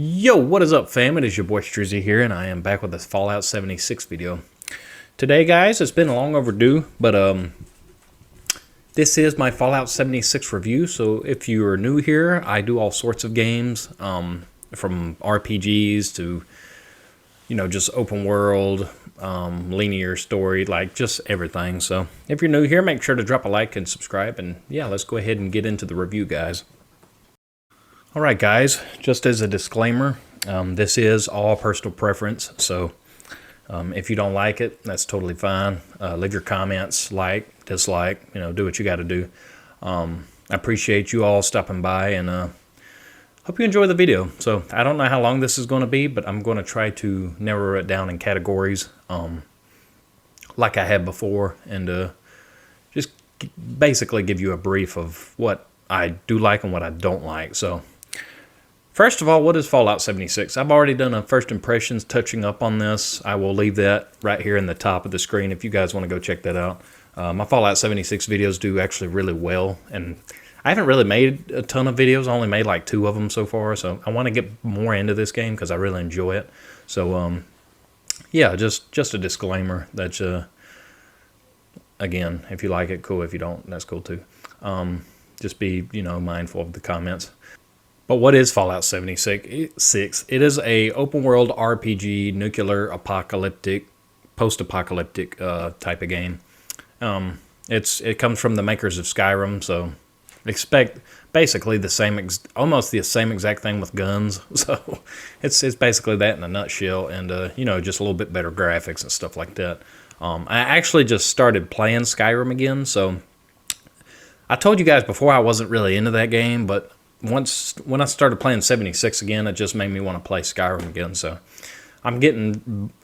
Yo, what is up, fam? It is your boy G-Streezy here, and I am back with this Fallout 76 video. Today, guys, it's been long overdue, but this is my Fallout 76 review. So if you are new here, I do all sorts of games, from RPGs to, just open world, linear story, like just everything. So if you're new here, make sure to drop a like and subscribe, and yeah, let's go ahead and get into the review, guys. Alright guys, just as a disclaimer, this is all personal preference, so if you don't like it, that's totally fine. Leave your comments, like, dislike, do what you got to do. I appreciate you all stopping by, and hope you enjoy the video. So I don't know how long this is going to be, but I'm going to try to narrow it down in categories like I had before, and just basically give you a brief of what I do like and what I don't like. So first of all, what is Fallout 76? I've already done a first impressions touching up on this. I will leave that right here in the top of the screen if you guys want to go check that out. My Fallout 76 videos do actually really well, and I haven't really made a ton of videos. I only made like 2 of them so far, so I want to get more into this game because I really enjoy it. So, yeah, just a disclaimer that, again, if you like it, cool. If you don't, that's cool too. Just be, mindful of the comments. But what is Fallout 76? It is a open world RPG, nuclear apocalyptic, post-apocalyptic type of game. It comes from the makers of Skyrim, so expect basically the same, almost the same exact thing with guns. So it's basically that in a nutshell, and just a little bit better graphics and stuff like that. I actually just started playing Skyrim again, so I told you guys before I wasn't really into that game, but when I started playing 76 again, it just made me want to play Skyrim again. So I'm getting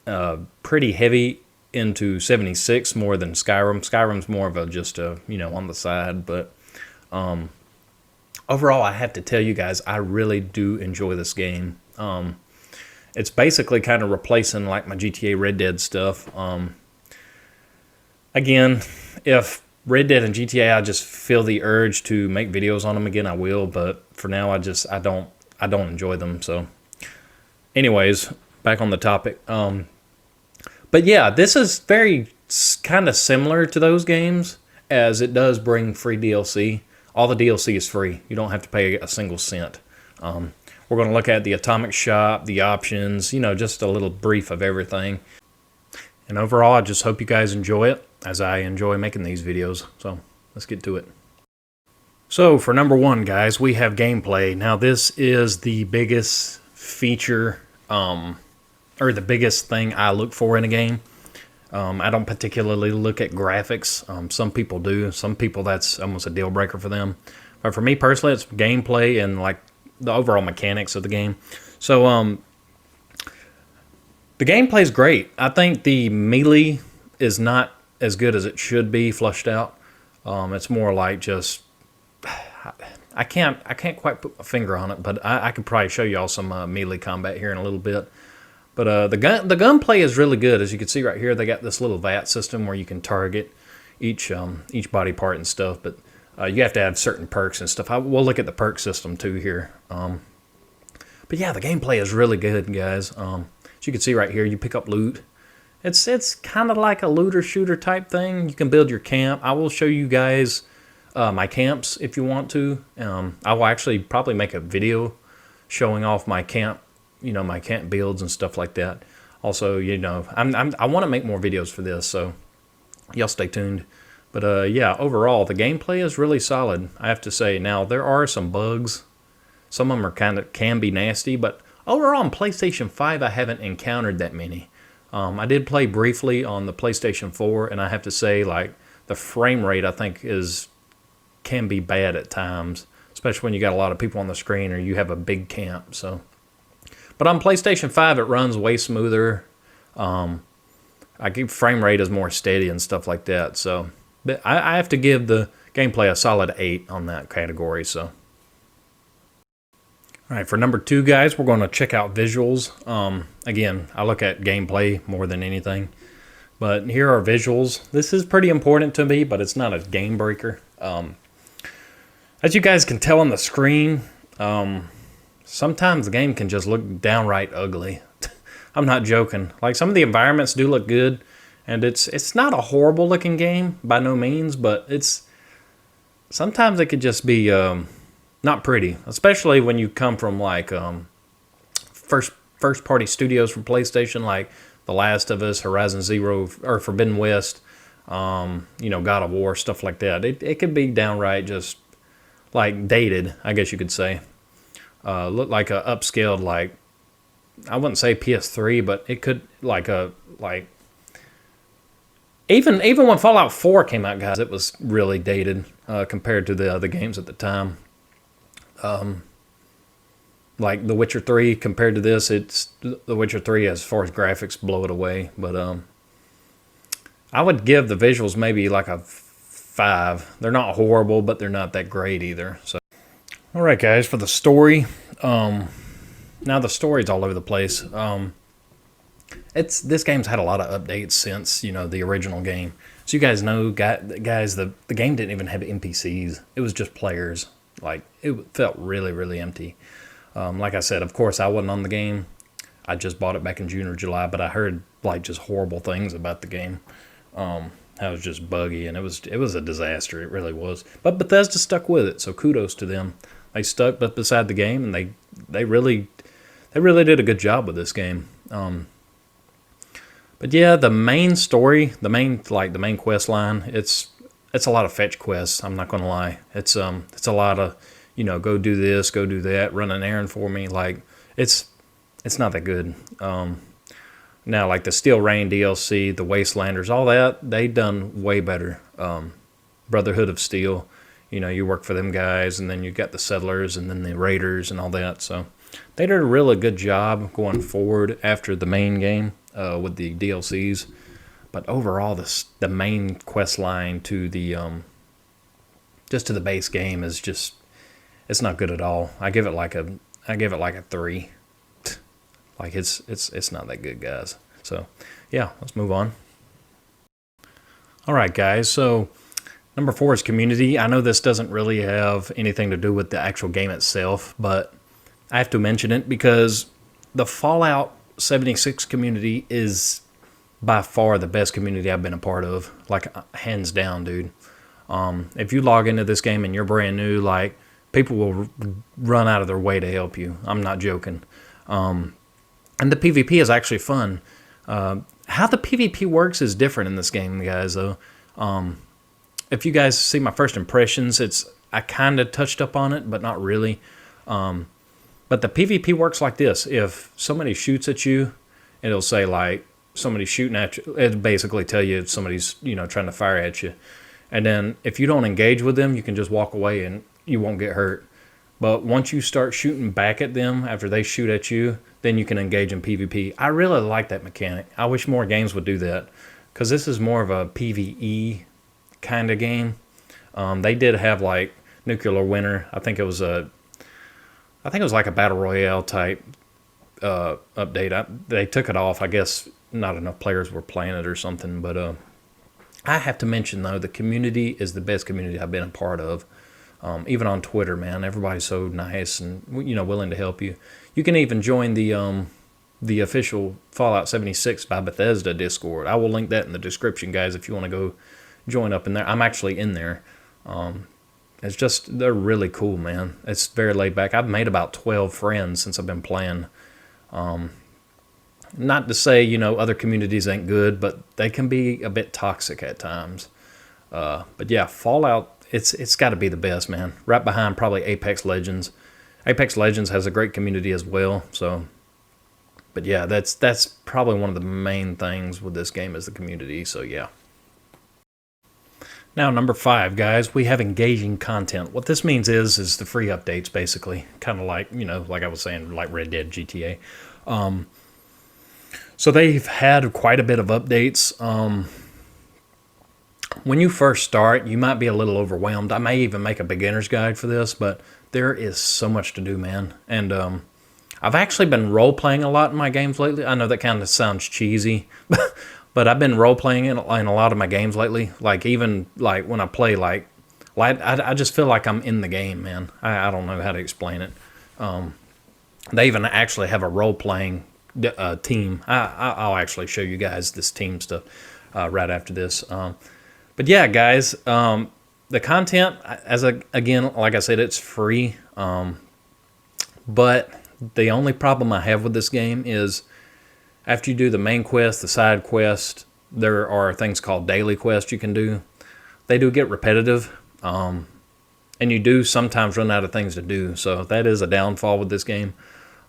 pretty heavy into 76 more than Skyrim. Skyrim's more of a just on the side, but overall, I have to tell you guys, I really do enjoy this game. It's basically kind of replacing like my GTA Red Dead stuff. Again, if Red Dead and GTA, I just feel the urge to make videos on them again, I will, but for now, I don't enjoy them. So anyways, back on the topic. But yeah, this is very kind of similar to those games, as it does bring free DLC. All the DLC is free. You don't have to pay a single cent. We're going to look at the atomic shop, the options, just a little brief of everything. And overall, I just hope you guys enjoy it, as I enjoy making these videos. So let's get to it. So for number 1, guys, we have gameplay. Now this is the biggest feature, or the biggest thing I look for in a game. I don't particularly look at graphics. Some people do. Some people, that's almost a deal breaker for them. But for me personally, it's gameplay and like the overall mechanics of the game. So the gameplay is great. I think the melee is not as good as it should be fleshed out. It's more like just I can't quite put my finger on it, but I could probably show y'all some melee combat here in a little bit. But the gunplay is really good. As you can see right here, they got this little VAT system where you can target each body part and stuff. But you have to have certain perks and stuff. We'll look at the perk system too here. But yeah, the gameplay is really good, guys. As you can see right here, you pick up loot. It's kind of like a looter shooter type thing. You can build your camp. I will show you guys my camps if you want to. I will actually probably make a video showing off my camp, my camp builds and stuff like that. Also, I want to make more videos for this, so y'all stay tuned. But yeah, overall, the gameplay is really solid, I have to say. Now, there are some bugs. Some of them can be nasty, but overall on PlayStation 5, I haven't encountered that many. I did play briefly on the PlayStation 4, and I have to say, like, the frame rate, I think, can be bad at times, especially when you got a lot of people on the screen or you have a big camp. So, but on PlayStation 5, it runs way smoother. Frame rate is more steady and stuff like that. So, but I have to give the gameplay a solid 8 on that category. So. All right, for number 2, guys, we're going to check out visuals. Again, I look at gameplay more than anything. But here are visuals. This is pretty important to me, but it's not a game breaker. As you guys can tell on the screen, sometimes the game can just look downright ugly. I'm not joking. Like, some of the environments do look good, and it's not a horrible looking game by no means, but it's sometimes it could just be not pretty, especially when you come from like first party studios from PlayStation, like The Last of Us, Horizon Zero, or Forbidden West. God of War, stuff like that. It could be downright just like dated, I guess you could say. Look like a upscaled, like, I wouldn't say PS3, but it could even when Fallout 4 came out, guys, it was really dated compared to the other games at the time. Like The Witcher 3 compared to this, it's The Witcher 3 as far as graphics blow it away. But I would give the visuals maybe like a 5. They're not horrible, but they're not that great either. So, all right, guys, for the story. Now the story's all over the place. This game's had a lot of updates since the original game. So you guys know, guys, the game didn't even have NPCs. It was just players. Like, it felt really, really empty. Like I said, of course, I wasn't on the game. I just bought it back in June or July, but I heard like just horrible things about the game. How it was just buggy, and it was a disaster. It really was. But Bethesda stuck with it, so kudos to them. They stuck beside the game, and they really did a good job with this game. But yeah, the main story, the main quest line, it's a lot of fetch quests. I'm not gonna lie. It's a lot of go do this, go do that, run an errand for me. Like, it's not that good. Now, like the Steel Rain DLC, the Wastelanders, all that, they done way better. Brotherhood of Steel, you work for them guys, and then you got the Settlers, and then the Raiders, and all that. So they did a really good job going forward after the main game with the DLCs. But overall, the main quest line to the just to the base game is just, it's not good at all. I give it like a 3. Like, it's not that good, guys. So yeah, let's move on. All right, guys. So number 4 is community. I know this doesn't really have anything to do with the actual game itself, but I have to mention it because the Fallout 76 community is by far the best community I've been a part of. Like, hands down, dude. If you log into this game and you're brand new, like, people will run out of their way to help you. I'm not joking. And the PvP is actually fun. How the PvP works is different in this game, guys, though. If you guys see my first impressions, I kind of touched up on it, but not really. But the PvP works like this. If somebody shoots at you, it'll say, like, somebody shooting at you. It'll basically tell you if somebody's, trying to fire at you. And then if you don't engage with them, you can just walk away and you won't get hurt. But once you start shooting back at them after they shoot at you, then you can engage in PvP. I really like that mechanic. I wish more games would do that, because this is more of a PvE kind of game. They did have like Nuclear Winter. I think it was like a Battle Royale type update. They took it off. I guess not enough players were playing it or something. But I have to mention, though, the community is the best community I've been a part of. Even on Twitter, man, everybody's so nice and willing to help you. You can even join the official Fallout 76 by Bethesda Discord. I will link that in the description, guys, if you want to go join up in there. I'm actually in there. It's just, they're really cool, man. It's very laid back. I've made about 12 friends since I've been playing. Not to say, other communities ain't good, but they can be a bit toxic at times. But yeah, Fallout, it's got to be the best, man. Right behind probably Apex Legends. Apex Legends has a great community as well. So, but yeah, that's probably one of the main things with this game is the community. So yeah. Now, number 5, guys, we have engaging content. What this means is the free updates, basically. Kind of like, like I was saying, like Red Dead, GTA. So they've had quite a bit of updates. When you first start, you might be a little overwhelmed. I may even make a beginner's guide for this, but there is so much to do, man. And I've actually been role-playing a lot in my games lately. I know that kind of sounds cheesy, but I've been role-playing in a lot of my games lately. Like, even like when I play, I just feel like I'm in the game, man. I don't know how to explain it. They even actually have a role-playing team. I'll actually show you guys this team stuff right after this. But yeah, guys, the content, again, like I said, it's free. But the only problem I have with this game is after you do the main quest, the side quest, there are things called daily quests you can do. They do get repetitive, and you do sometimes run out of things to do. So that is a downfall with this game.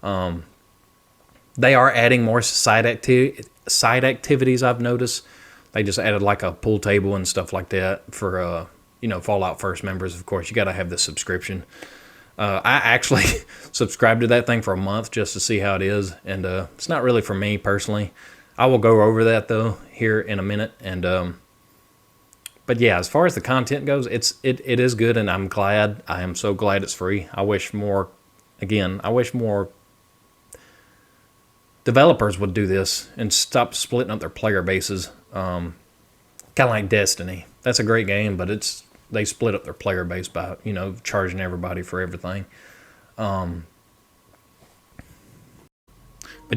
They are adding more side activities, I've noticed. They just added like a pool table and stuff like that for Fallout First members. Of course, you got to have the subscription. I actually subscribed to that thing for a month just to see how it is, and it's not really for me personally. I will go over that though here in a minute, and but yeah, as far as the content goes, it is good, and I'm glad. I am so glad it's free. I wish more developers would do this and stop splitting up their player bases. Kind of like Destiny. That's a great game, but they split up their player base by charging everybody for everything. But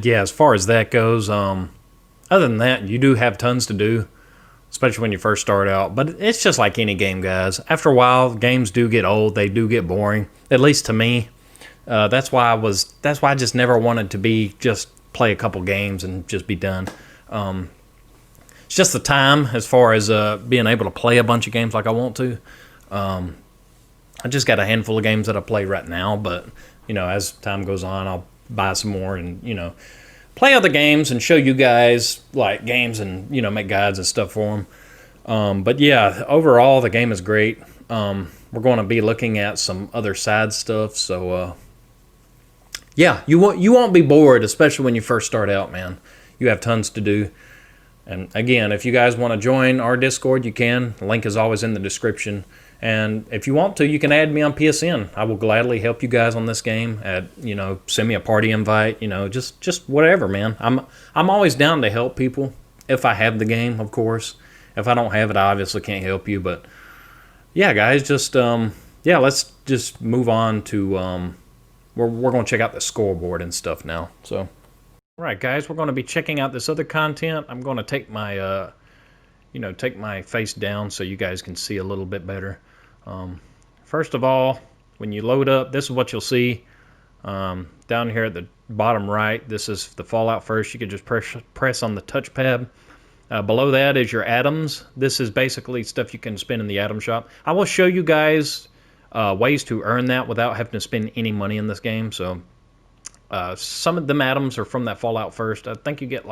yeah, as far as that goes, other than that, you do have tons to do, especially when you first start out. But it's just like any game, guys. After a while, games do get old. They do get boring, at least to me. That's why I just never wanted to just play a couple games and just be done. It's just the time as far as being able to play a bunch of games like I want to. I just got a handful of games that I play right now, but as time goes on, I'll buy some more and play other games and show you guys like games and make guides and stuff for them. But yeah, overall the game is great. We're going to be looking at some other side stuff, so yeah, you won't be bored, especially when you first start out, man. You have tons to do. And again, if you guys want to join our Discord, you can. The link is always in the description. And if you want to, you can add me on PSN. I will gladly help you guys on this game. Send me a party invite. Just whatever, man. I'm always down to help people if I have the game, of course. If I don't have it, I obviously can't help you. But yeah, guys, let's just move on to we're going to check out the scoreboard and stuff now. So. Alright guys, we're going to be checking out this other content. I'm going to take my take my face down so you guys can see a little bit better. First of all, when you load up, this is what you'll see. Down here at the bottom right, this is the Fallout First. You can just press on the touchpad. Below that is your atoms. This is basically stuff you can spend in the atom shop. I will show you guys ways to earn that without having to spend any money in this game. So some of them atoms are from that Fallout First. I think you get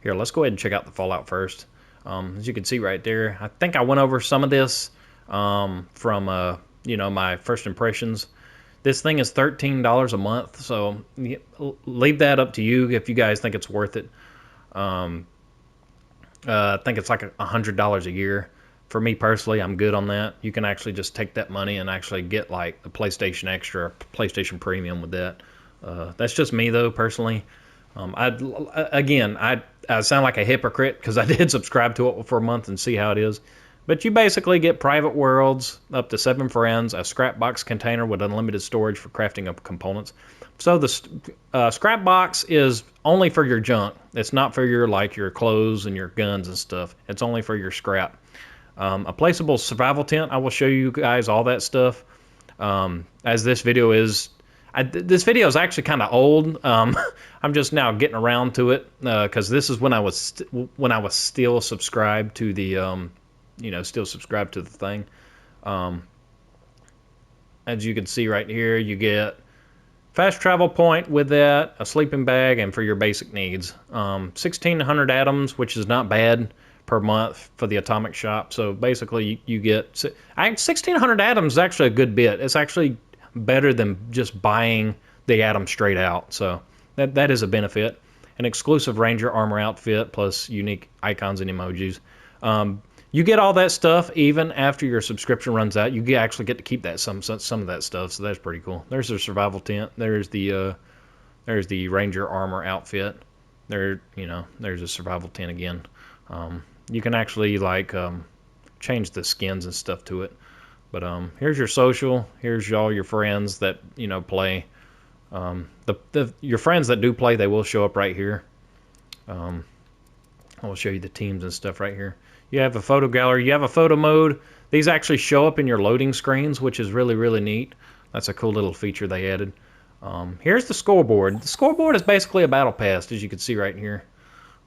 here, let's go ahead and check out the Fallout First. As you can see right there, I think I went over some of this from my first impressions. This thing is $13 a month, so leave that up to you if you guys think it's worth it. I think it's like $100 a year. For me personally, I'm good on that. You can actually just take that money and actually get like the PlayStation Extra, PlayStation Premium with that. That's just me though, personally. I sound like a hypocrite because I did subscribe to it for a month and see how it is. But you basically get private worlds, up to 7 friends, a scrap box container with unlimited storage for crafting of components. So the scrap box is only for your junk. It's not for your clothes and your guns and stuff. It's only for your scrap. A placeable survival tent. I will show you guys all that stuff. As this video is. This video is actually kind of old. I'm just now getting around to it because this is when I was still subscribed to the thing. As you can see right here, you get fast travel point with that, a sleeping bag, and for your basic needs. 1,600 atoms, which is not bad per month for the atomic shop. So basically, you get 1,600 atoms is actually a good bit. It's actually better than just buying the atom straight out, so that is a benefit. An exclusive Ranger armor outfit plus unique icons and emojis. You get all that stuff even after your subscription runs out. You actually get to keep that some of that stuff, so that's pretty cool. There's the survival tent. There's the Ranger armor outfit. There's a survival tent again. You can actually change the skins and stuff to it. But here's your social. Here's all your friends that play. Your friends that do play, they will show up right here. I will show you the teams and stuff right here. You have a photo gallery. You have a photo mode. These actually show up in your loading screens, which is really, really neat. That's a cool little feature they added. Here's the scoreboard. The scoreboard is basically a battle pass, as you can see right here.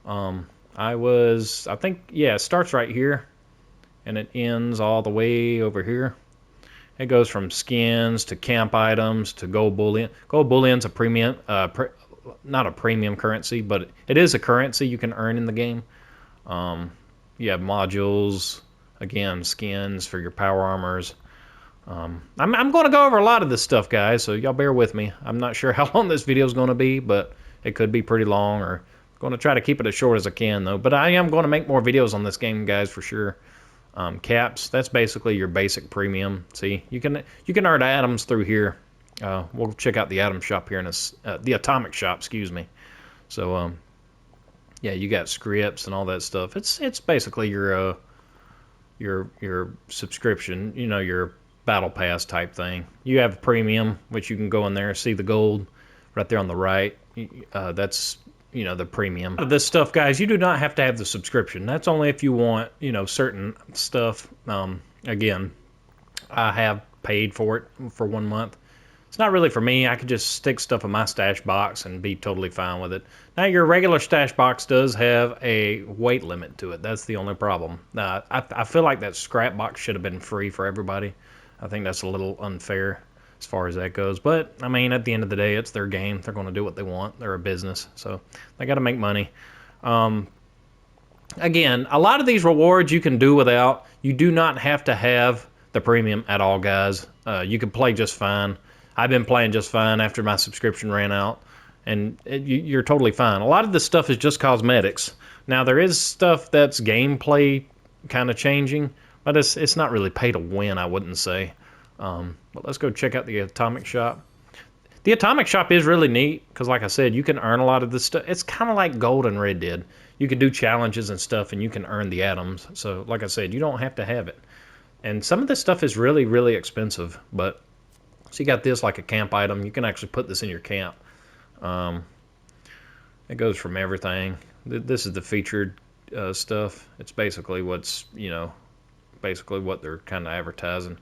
I think, yeah, it starts right here, and it ends all the way over here. It goes from skins to camp items to gold bullion. Gold bullion's a premium, not a premium currency, but it is a currency you can earn in the game. You have modules, again, skins for your power armors. I'm going to go over a lot of this stuff, guys, so y'all bear with me. I'm not sure how long this video is going to be, but it could be pretty long, or I'm going to try to keep it as short as I can, though. But I am going to make more videos on this game, guys, for sure. Caps, that's basically your basic premium. See, you can earn atoms through here. We'll check out the atom shop here in the atomic shop, excuse me. So, yeah, you got scripts and all that stuff. It's basically your subscription, you know, your battle pass type thing. You have premium, which you can go in there and see the gold right there on the right. That's, you know, the premium. This stuff, guys, you do not have to have the subscription. That's only if you want, you know, certain stuff. Again, I have paid for it for 1 month. It's not really for me. I could just stick stuff in my stash box and be totally fine with it. Now, your regular stash box does have a weight limit to it. That's the only problem. I feel like that scrap box should have been free for everybody. I think that's a little unfair as far as that goes. But, I mean, at the end of the day, it's their game. They're going to do what they want. They're a business, so they got to make money. Again, a lot of these rewards you can do without. You do not have to have the premium at all, guys. You can play just fine. I've been playing just fine after my subscription ran out, and you're totally fine. A lot of this stuff is just cosmetics. Now, there is stuff that's gameplay kind of changing, but it's not really pay to win, I wouldn't say. But let's go check out the Atomic Shop. The Atomic Shop is really neat, because like I said, you can earn a lot of this stuff. It's kind of like Gold and Red did. You can do challenges and stuff, and you can earn the atoms. So, like I said, you don't have to have it. And some of this stuff is really, really expensive, but... So you got this like a camp item. You can actually put this in your camp. It goes from everything. This is the featured stuff. It's basically what's, you know, basically what they're kind of advertising.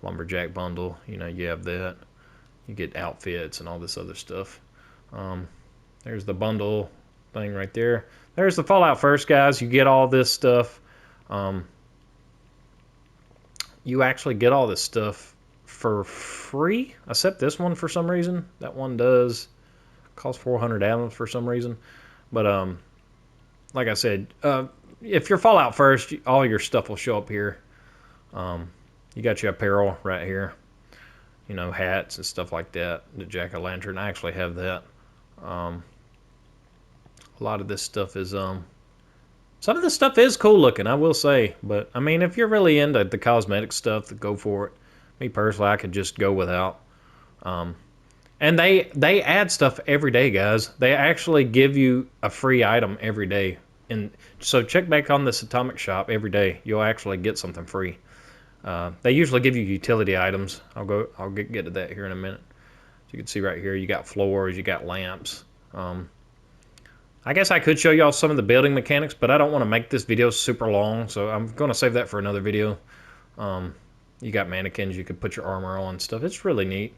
Lumberjack bundle, you know, you have that. You get outfits and all this other stuff. There's the bundle thing right there. There's the Fallout First, guys. You get all this stuff. You actually get all this stuff for free, except this one for some reason. That one does cost 400 atoms for some reason. But like I said, if you're Fallout First, all your stuff will show up here. You got your apparel right here, you know, hats and stuff like that. The jack-o'-lantern, I actually have that. A lot of this stuff is some of this stuff is cool looking, I will say. But I mean, if you're really into the cosmetic stuff, then go for it. Me personally, I could just go without. And they add stuff every day, guys. They actually give you a free item every day. And so check back on this Atomic Shop every day. You'll actually get something free. They usually give you utility items. I'll get to that here in a minute. So you can see right here, you got floors, you got lamps. I guess I could show y'all some of the building mechanics, but I don't want to make this video super long, so I'm going to save that for another video. You got mannequins, you could put your armor on and stuff. It's really neat.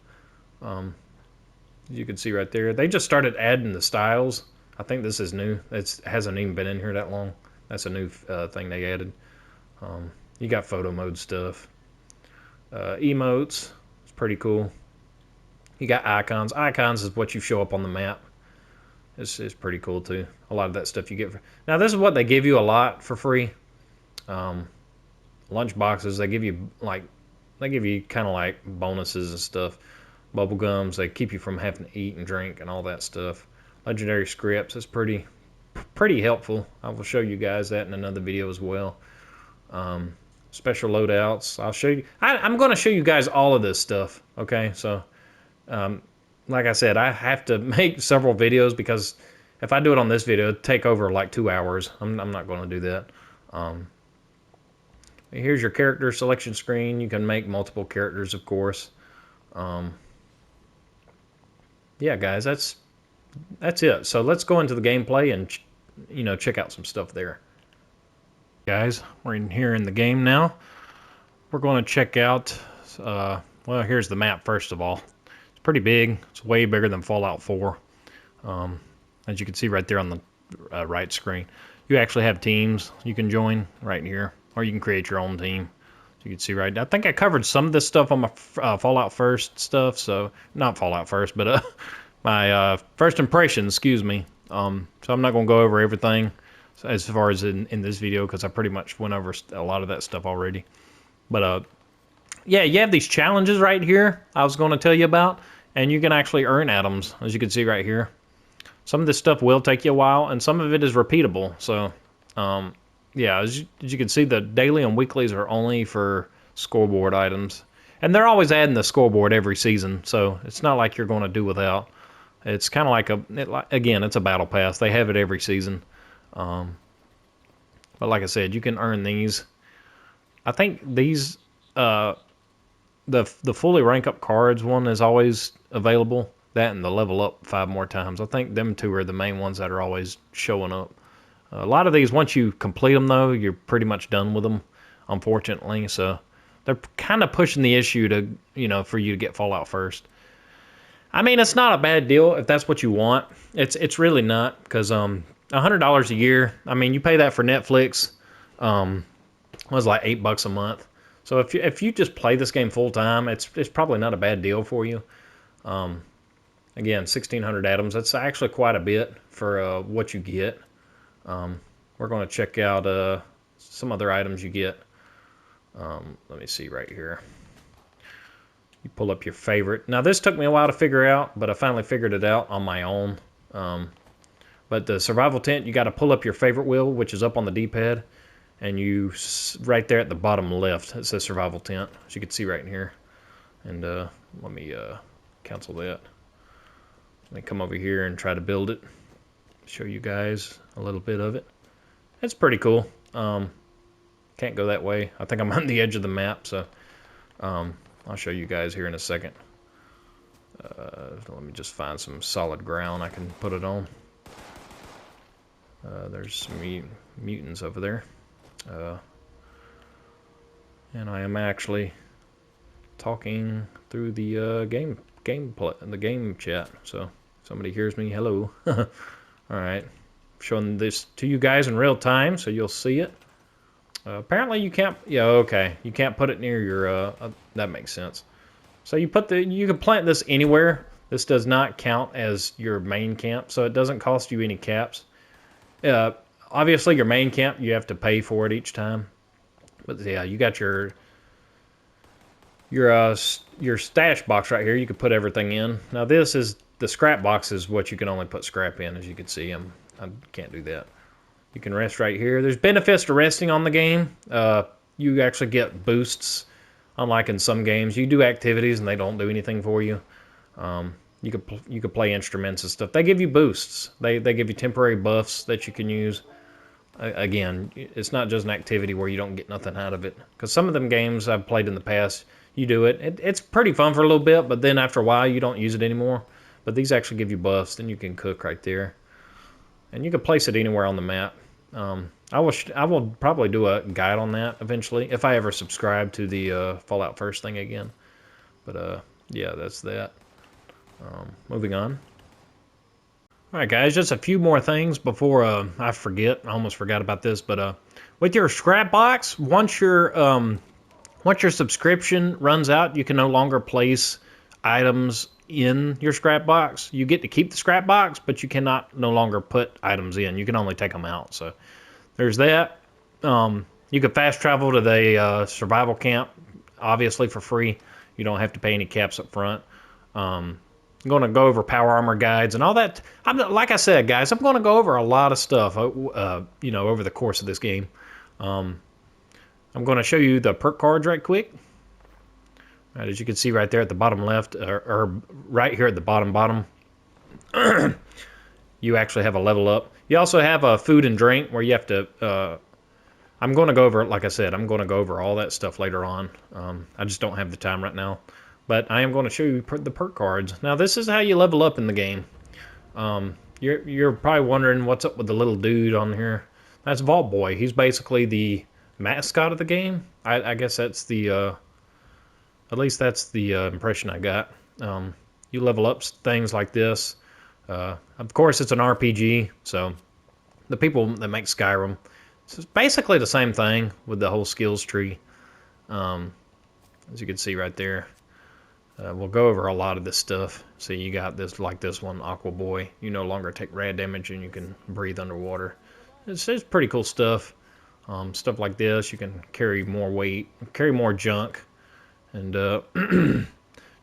You can see right there. They just started adding the styles. I think this is new. It hasn't even been in here that long. That's a new thing they added. You got photo mode stuff. Emotes. It's pretty cool. You got icons. Icons is what you show up on the map. It's pretty cool too. A lot of that stuff you get. Now this is what they give you a lot for free. Lunch boxes, they give you kind of like bonuses and stuff. Bubble gums, they keep you from having to eat and drink and all that stuff. Legendary scripts is pretty helpful. I will show you guys that in another video as well. Special loadouts, I'll show you. I'm going to show you guys all of this stuff. Okay, so like I said, I have to make several videos because if I do it on this video, it'd take over like 2 hours. I'm not going to do that. Here's your character selection screen. You can make multiple characters, of course. yeah, guys, that's it. So let's go into the gameplay and check out some stuff there. Guys, we're in here in the game now. We're going to check out. Well, here's the map first of all. It's pretty big. It's way bigger than Fallout 4. As you can see right there on the right screen, you actually have teams you can join right here, or you can create your own team. So you can see right. I think I covered some of this stuff on my Fallout First stuff. So not Fallout First, but my first impressions. Excuse me. So I'm not going to go over everything as far as in this video because I pretty much went over a lot of that stuff already. But yeah, you have these challenges right here I was going to tell you about, and you can actually earn atoms, as you can see right here. Some of this stuff will take you a while, and some of it is repeatable. So, yeah, as you can see, the daily and weeklies are only for scoreboard items. And they're always adding the scoreboard every season, so it's not like you're going to do without. It's kind of like again, it's a battle pass. They have it every season. But like I said, you can earn these. I think these, the fully rank up cards one is always available. That and the level up 5 more times. I think them two are the main ones that are always showing up. A lot of these, once you complete them though, you're pretty much done with them, unfortunately. So they're kind of pushing the issue to, for you to get Fallout First. I mean, it's not a bad deal if that's what you want. It's really not, because $100 a year. I mean, you pay that for Netflix. Was like $8 a month. So if you just play this game full time, it's probably not a bad deal for you. Again, 1,600 atoms. That's actually quite a bit for what you get. We're going to check out some other items you get. Let me see right here. You pull up your favorite. Now, this took me a while to figure out, but I finally figured it out on my own. But the survival tent, you got to pull up your favorite wheel, which is up on the D-pad. And you, right there at the bottom left, it says survival tent, as you can see right in here. And let me cancel that. Let me come over here and try to build it. Show you guys a little bit of it. It's pretty cool. Can't go that way. I think I'm on the edge of the map, so I'll show you guys here in a second. Let me just find some solid ground I can put it on. There's some mutants over there. And I am actually talking through the game chat, so if somebody hears me, hello. All right, showing this to you guys in real time, so you'll see it. Apparently, you can't. Yeah, okay, you can't put it near your. That makes sense. So you can plant this anywhere. This does not count as your main camp, so it doesn't cost you any caps. Obviously, your main camp, you have to pay for it each time. But yeah, you got your stash box right here. You can put everything in. Now this is the scrap box is what you can only put scrap in, as you can see. I can't do that. You can rest right here. There's benefits to resting on the game. You actually get boosts, unlike in some games. You do activities and they don't do anything for you. You could play instruments and stuff. They give you boosts. They give you temporary buffs that you can use. Again, it's not just an activity where you don't get nothing out of it. Because some of them games I've played in the past, you do it. It's pretty fun for a little bit, but then after a while you don't use it anymore. But these actually give you buffs. Then you can cook right there. And you can place it anywhere on the map. I will probably do a guide on that eventually, if I ever subscribe to the Fallout First thing again. But yeah, that's that. Moving on. Alright guys, just a few more things before I forget. I almost forgot about this, but with your scrap box, once your subscription runs out, you can no longer place items in your scrap box. You get to keep the scrap box, but you cannot no longer put items in. You can only take them out. So there's that. You can fast travel to the survival camp, obviously for free. You don't have to pay any caps up front. I'm going to go over power armor guides and all that. Like I said, guys, I'm going to go over a lot of stuff, over the course of this game. I'm going to show you the perk cards right quick. Right, as you can see right there at the bottom left, or right here at the bottom, you actually have a level up. You also have a food and drink where you have to. I'm going to go over, like I said, I'm going to go over all that stuff later on. I just don't have the time right now. but I am going to show you the perk cards. Now, this is how you level up in the game. You're probably wondering what's up with the little dude on here. That's Vault Boy. He's basically the mascot of the game. I guess that's the, at least that's the impression I got. You level up things like this. Of course, it's an RPG, so the people that make Skyrim, it's basically the same thing with the whole skills tree. As you can see right there. We'll go over a lot of this stuff. So you got this, like this one, Aqua Boy. You no longer take rad damage and you can breathe underwater. It's pretty cool stuff. Stuff like this, you can carry more weight, carry more junk. And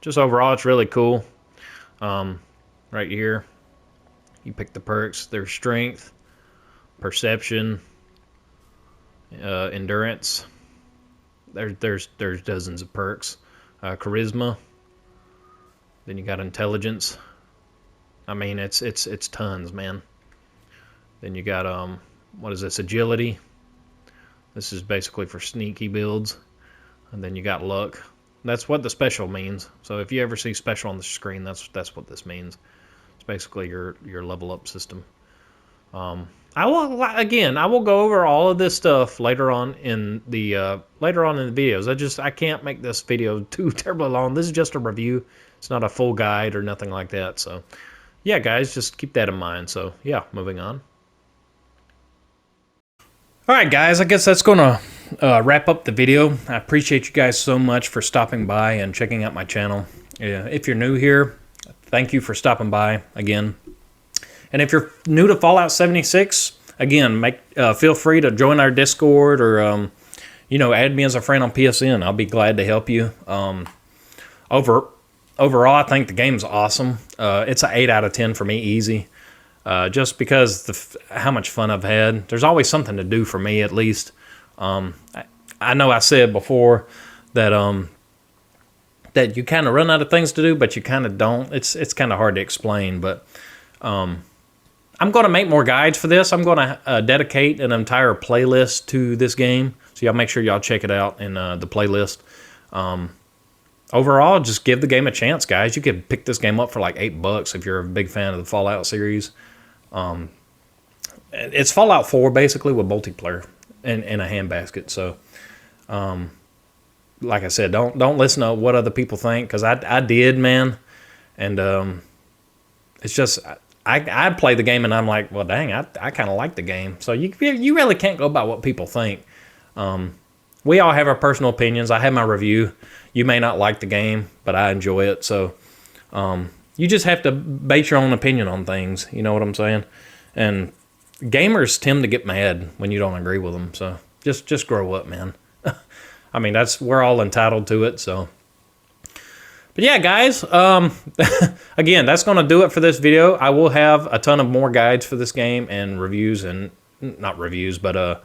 just overall, it's really cool. Right here, you pick the perks. There's strength, perception, endurance. There's dozens of perks. Charisma. Then you got intelligence. I mean, it's tons, man. Then you got what is this? Agility. This is basically for sneaky builds. And then you got luck. That's what the special means. So if you ever see special on the screen, that's what this means. It's basically your level up system. I will go over all of this stuff later on in the videos. I can't make this video too terribly long. This is just a review. It's not a full guide or nothing like that. So yeah, guys, just keep that in mind. So yeah, moving on. All right, guys, I guess that's gonna wrap up the video. I appreciate you guys so much for stopping by and checking out my channel. If you're new here, thank you for stopping by again. And if you're new to Fallout 76, again, feel free to join our Discord or add me as a friend on PSN. I'll be glad to help you. Overall, I think the game's awesome. It's an 8 out of 10 for me, easy. Just because how much fun I've had. There's always something to do for me, at least. I know I said before that that you kind of run out of things to do, but you kind of don't. It's kind of hard to explain, but I'm going to make more guides for this. I'm going to dedicate an entire playlist to this game, so y'all make sure y'all check it out in the playlist. Overall, just give the game a chance, guys. You could pick this game up for like $8 if you're a big fan of the Fallout series. It's Fallout 4 basically with multiplayer and a handbasket. So, like I said, don't listen to what other people think, because I did, man. And it's just I play the game and I'm like, well, dang, I kind of like the game. So you really can't go by what people think. We all have our personal opinions. I have my review. You may not like the game, but I enjoy it. So you just have to base your own opinion on things. You know what I'm saying? And gamers tend to get mad when you don't agree with them. So just grow up, man. I mean, we're all entitled to it. So, but yeah, guys. Again, that's going to do it for this video. I will have a ton of more guides for this game and reviews, and not reviews, but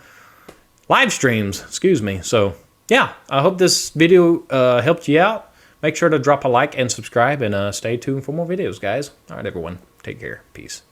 live streams. Excuse me. So yeah, I hope this video helped you out. Make sure to drop a like and subscribe, and stay tuned for more videos, guys. All right, everyone. Take care. Peace.